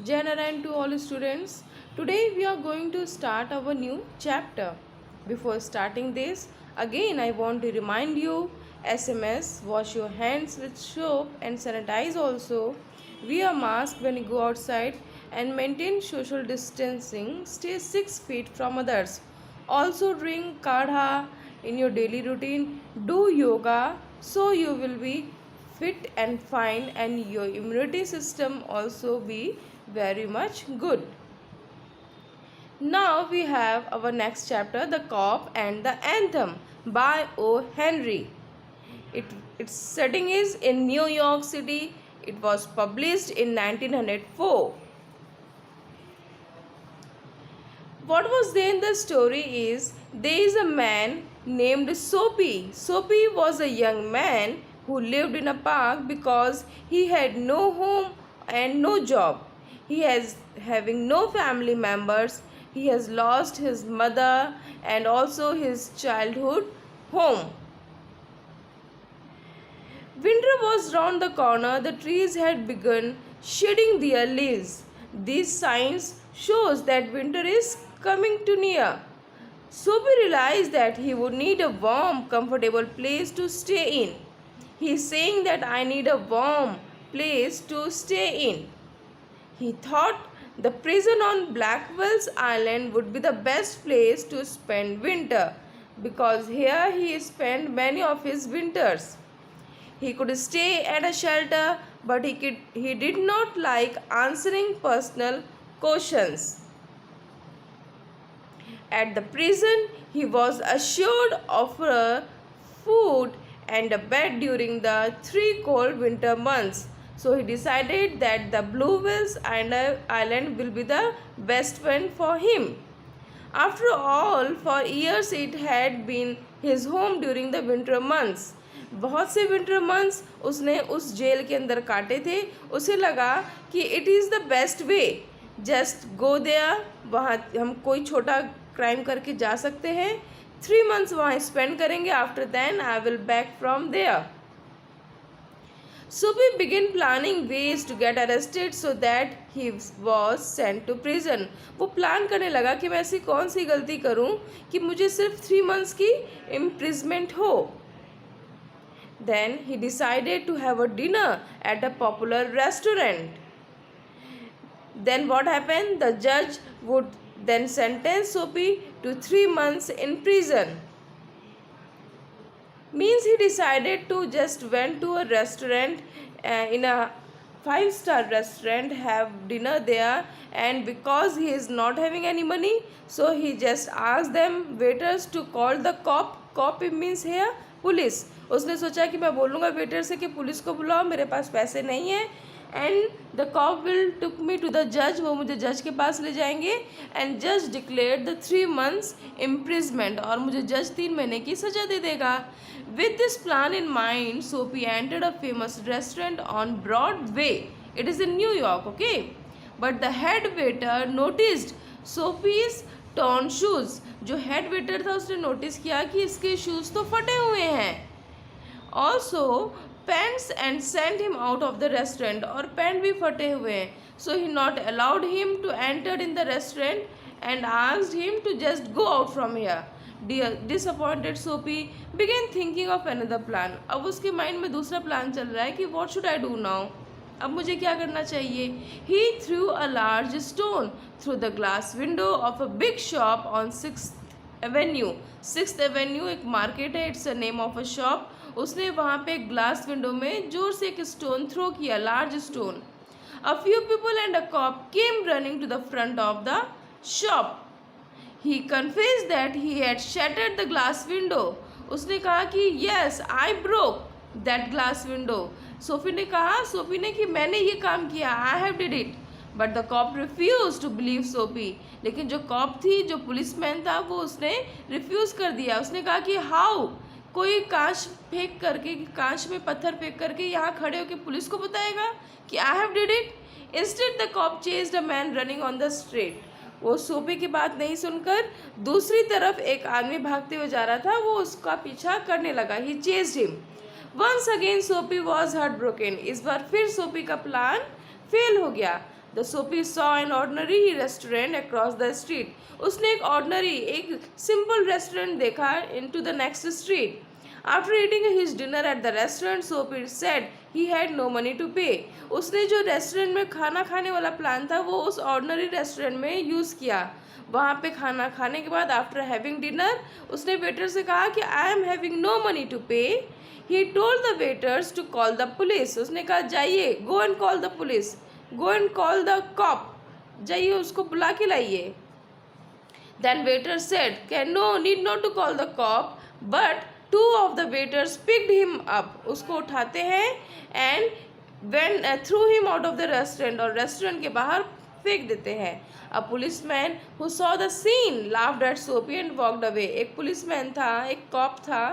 Jana and to all students. Today we are going to start our new chapter. Before starting this, again I want to remind you SMS, wash your hands with soap and sanitize also. Wear mask when you go outside and maintain social distancing. Stay 6 feet from others. Also drink kadha in your daily routine. Do yoga so you will be fit and fine and your immunity system also be very much good. Now we have our next chapter, The Cop and the Anthem by O. Henry. Its setting is in New York City. It was published in 1904. What was there in the story is there is a man named Soapy. Soapy was a young man who lived in a park because he had no home and no job. He has having no family members. He has lost his mother and also his childhood home. Winter was round the corner. The trees had begun shedding their leaves. These signs shows that winter is coming to near. Soapy realized that he would need a warm, comfortable place to stay in. He is saying that I need a warm place to stay in. He thought the prison on Blackwell's Island would be the best place to spend winter because here he spent many of his winters. He could stay at a shelter, but he did not like answering personal questions. At the prison, he was assured of food and a bed during the 3 cold winter months. So he decided that the Blue Whales Island will be the best one for him. After all, for years it had been his home during the winter months. बहुत से winter months उसने उस jail के अंदर काटे थे. उसे लगा कि it is the best way, just go there. वहाँ हम कोई छोटा क्राइम करके जा सकते हैं. 3 months वहाँ स्पेंड करेंगे. After than I will back from there. Soapy began planning ways to get arrested so that he was sent to prison. वो प्लान करने लगा कि मैं ऐसी कौन सी गलती करूं कि मुझे सिर्फ 3 months की इम्प्रिजमेंट हो. Then he decided to have a dinner at a popular restaurant. Then what happened? The judge would then sentence Soapy to 3 months in prison. Means he decided to just went to a restaurant in a 5-star restaurant, have dinner there, and because he is not having any money, so he just asked them waiters to call the cop. Cop means here police. उसने सोचा कि मैं बोलूँगा waiter से कि police को बुलाओ, मेरे पास पैसे नहीं है. And the cop will took me to the जज. वो मुझे जज के पास ले जाएंगे. एंड जज डिक्लेयर द 3 months इम्प्रिजमेंट, और मुझे जज 3 महीने की सज़ा दे देगा. With this plan in mind, Soapy entered a famous restaurant on Broadway. It is in New York, okay? But the head waiter noticed Soapy's torn shoes. जो head waiter था उसने notice किया कि इसके shoes तो फटे हुए हैं. Also pants and sent him out of the restaurant. और पैंट भी फटे हुए हैं. So he not allowed him to enter in the restaurant and asked him to just go out from here. Disappointed Soapy began thinking of another plan. अब उसके mind में दूसरा plan चल रहा है कि what should I do now? अब मुझे क्या करना चाहिए? He threw a large stone through the glass window of a big shop on 6th Avenue. 6th Avenue एक मार्केट है. It's a name of a shop. उसने वहाँ पे ग्लास विंडो में जोर से एक स्टोन थ्रो किया, large stone. A few people and a cop came running to the front of the shop. He confessed that he had shattered the glass window. उसने कहा कि yes, I broke that glass window. Sophie ने कि मैंने ये काम किया, I have did it. But the cop refused to believe Soapy. लेकिन जो कॉप थी, जो पुलिसमैन था, वो उसने रिफ्यूज़ कर दिया. उसने कहा कि हाउ, कोई कांच फेंक करके, कांच में पत्थर फेंक करके यहाँ खड़े होकर पुलिस को बताएगा कि I have did it. Instead the cop chased a man running on the street. वो सोपी की बात नहीं सुनकर दूसरी तरफ एक आदमी भागते हुए जा रहा था, वो उसका पीछा करने लगा. ही चेज्ड हिम. वंस अगेन सोपी वॉज हार्ट ब्रोकन. इस बार फिर सोपी का प्लान फेल हो गया. The Soapy saw an ordinary restaurant across the street. उसने एक ऑर्डनरी, एक सिंपल रेस्टोरेंट देखा into the next street. After eating his dinner at the restaurant Soapy said he had no money to pay. उसने जो restaurant में खाना खाने वाला प्लान था वो उस ऑर्डनरी रेस्टोरेंट में यूज़ किया। वहाँ पे खाना खाने के बाद आफ्टर हैविंग डिनर उसने वेटर से कहा कि I am having no money to pay. He told the waiters to call the police. उसने कहा जाइए, go and call the police, go and call the cop, जाइए उसको बुला के लाइए। Then waiter said can no need not to call the cop, but two of the waiters picked him up. उसको उठाते हैं and when through him out of the restaurant, और restaurant के बाहर फेंक देते हैं। A policeman who saw the scene laughed at Soapy and walked away. एक पुलिसमैन था, एक कॉप था,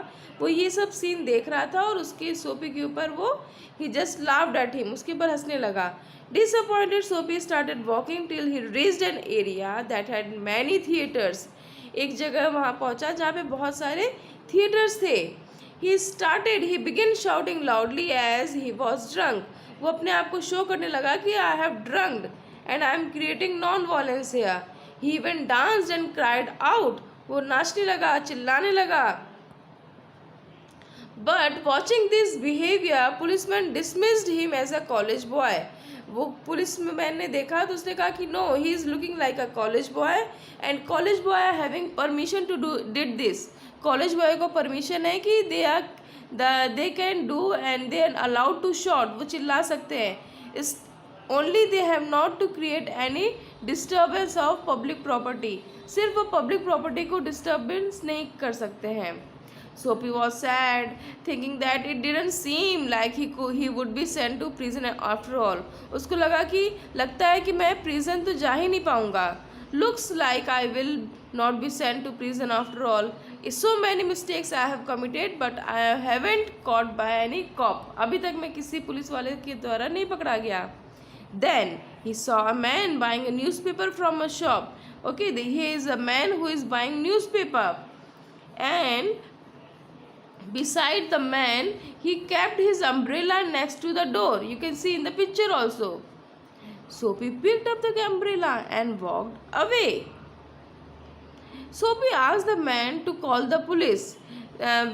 वो ये सब सीन देख रहा था और उसके सोपी के ऊपर वो ही जस्ट लाफ्ड एट हिम, उसके ऊपर हंसने लगा। डिसअपॉइंटेड सोपी started walking till he reached an area that had many theatres. एक जगह वहाँ पहुँचा जहाँ पे बहुत सारे थिएटर्स थे। He began shouting loudly as he was drunk. वो अपने आप को शो करने लगा कि I have drunked and I am creating non-violence here. He even danced and cried out. वो नाचने लगा, चिल्लाने लगा। But watching this behavior, policeman dismissed him as a college boy. वो पुलिसमैन ने देखा तो उसने कहा कि no, he is looking like a college boy and college boy are having permission to did this. College boy को permission है कि they can do and they are allowed to shout. वो चिल्ला सकते हैं। इस only they have not to create any disturbance of public property. सिर्फ वो public property को disturbance नहीं कर सकते हैं। Soapy was sad, thinking that it didn't seem like he would be sent to prison after all. उसको लगता है कि मैं prison तो जा ही नहीं पाऊँगा। Looks like I will not be sent to prison after all. So many mistakes I have committed, but I haven't caught by any cop. अभी तक मैं किसी पुलिस वाले के द्वारा नहीं पकड़ा गया। Then he saw a man buying a newspaper from a shop. Okay, here is a man who is buying newspaper, and beside the man he kept his umbrella next to the door. You can see in the picture also. Soapy picked up the umbrella and walked away. Soapy asked the man to call the police.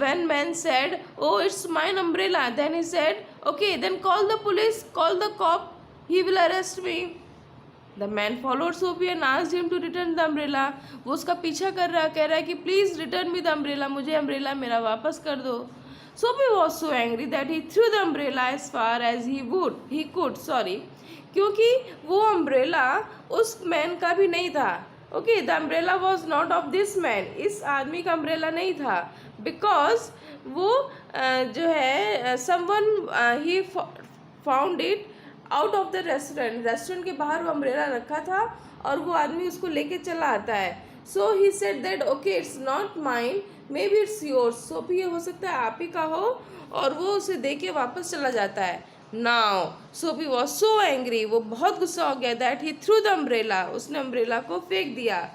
When man said, "Oh, it's mine umbrella," then he said, "Okay, then call the police, call the cop. He will arrest me." The man followed Soapy and asked him to return the umbrella. वो उसका पीछा कर रहा, कह रहा है कि please return me the umbrella, मुझे umbrella मेरा वापस कर दो। Soapy was so angry that he threw the umbrella as far as he could, क्योंकि वो umbrella उस man का भी नहीं था। Okay, the umbrella was not of this man. इस आदमी का umbrella नहीं था, because वो जो है someone he found it out of the restaurant के बाहर वो अम्ब्रेला रखा था और वो आदमी उसको लेके चला आता है। So he said that okay it's not mine, maybe it's yours. सो भी ये हो सकता है आप ही का हो, और वो उसे दे के वापस चला जाता है। नाउ सोपी वॉज सो एंग्री, वो बहुत गुस्सा हो गया that he through the umbrella, उसने अम्ब्रेला को फेंक दिया।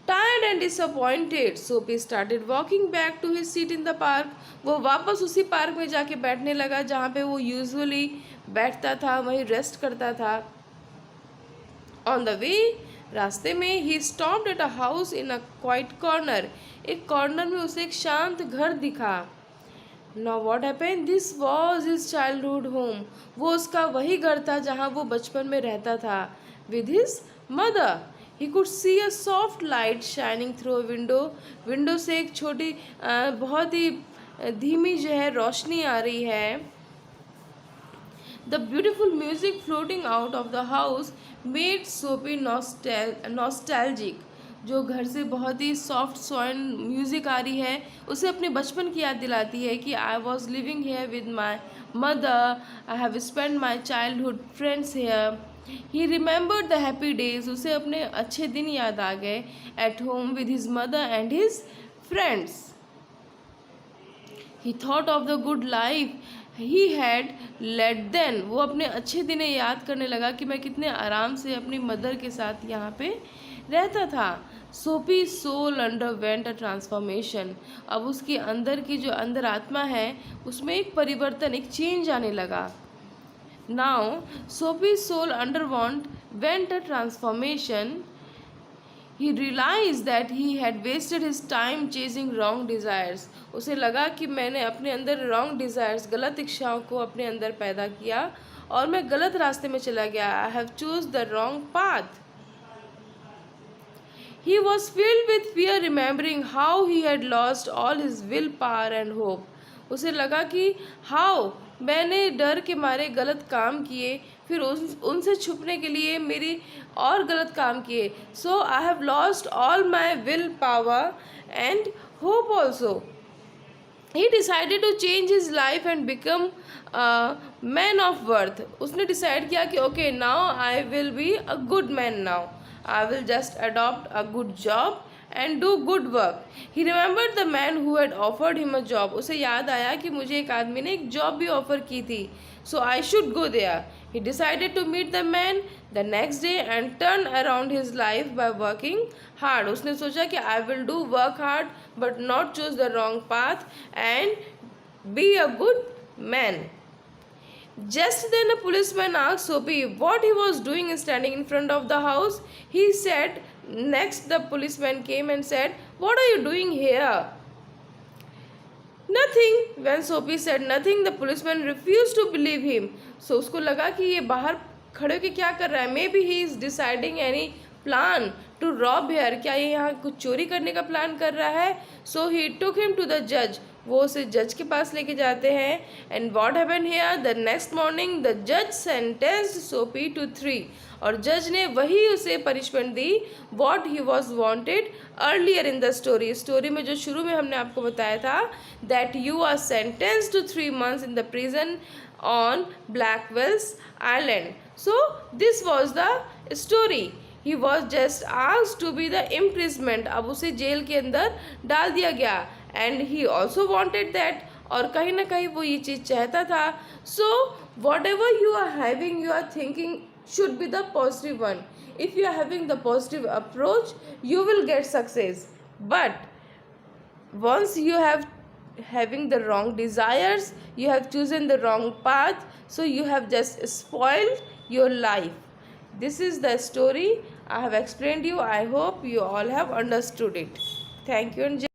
Tired and disappointed, Soapy started walking back to his seat in the park. वो वापस उसी पार्क में जाके बैठने लगा जहाँ पे वो यूजुअली बैठता था, वहीं रेस्ट करता था। On the way, रास्ते में he stopped at a house in a quiet corner. एक कॉर्नर में उसे एक शांत घर दिखा। Now what happened? This was his childhood home. वो उसका वही घर था जहाँ वो बचपन में रहता था with his mother. He could see a soft light shining through a window. Window से एक छोटी बहुत ही धीमी जो है रोशनी आ रही है। The beautiful music floating out of the house made Soapy nostalgic. जो घर से बहुत ही सॉफ्ट सॉइन म्यूज़िक आ रही है उसे अपने बचपन की याद दिलाती है कि I was living here with my mother, I have spend my childhood friends here. He remembered the happy days, उसे अपने अच्छे दिन याद आ गए at home with his mother and his friends. He thought of the good life he had led then, वो अपने अच्छे दिनें याद करने लगा कि मैं कितने आराम से अपनी मदर के साथ यहाँ पे रहता था। सोपी सोल अंडरवेंट अ ट्रांसफॉर्मेशन, अब उसके अंदर की जो अंदर आत्मा है उसमें एक परिवर्तन, एक चेंज आने लगा। Now, Sophie's soul underwent a transformation. He realized that he had wasted his time chasing wrong desires. उसे लगा कि मैंने अपने अंदर wrong desires, गलत इच्छाओं को अपने अंदर पैदा किया और मैं गलत रास्ते में चला गया. I have choose the wrong path. He was filled with fear, remembering how he had lost all his willpower and hope. उसे लगा कि हाउ मैंने डर के मारे गलत काम किए, फिर उनसे छुपने के लिए मेरी और गलत काम किए. So I have lost all my willpower and hope also. He decided to change his life and become man of worth. उसने डिसाइड किया कि okay now I will be a good man. Now I will just adopt a good job and do good work. He remembered the man who had offered him a job. उसे याद आया कि मुझे एक आदमी ने एक जॉब भी ऑफर की थी. So I should go there. He decided to meet the man the next day and turn around his life by working hard. उसने सोचा कि I will do work hard but not choose the wrong path and be a good man. Just then a policeman asked Sophie what he was doing standing in front of the house. He said, next the policeman came and said, what are you doing here? Nothing. When Sophie said nothing, the policeman refused to believe him. So उसको लगा कि ये बाहर खड़े होकर क्या कर रहा है. Maybe he is deciding any plan to rob here. क्या ये यहाँ कुछ चोरी करने का प्लान कर रहा है. So he took him to the judge. वो उसे जज के पास लेके जाते हैं. And what happen here, the next morning the जज सेंटेंस्ड सोफी टू 3. और जज ने वही उसे पनिशमेंट दी what he was wanted earlier in the story. Story में जो शुरू में हमने आपको बताया था that you are sentenced to 3 months in the prison on Blackwell's Island. So this was the story. He was just asked to be the imprisonment. अब उसे जेल के अंदर डाल दिया गया. And he also wanted that. और कहीं ना कहीं वो ये चीज़ चाहता था. So whatever you are having you are thinking should be the positive one. If you are having the positive approach, you will get success. But once you have having the wrong desires, you have chosen the wrong path, so you have just spoiled your life. This is the story I have explained you. I hope you all have understood it. Thank you and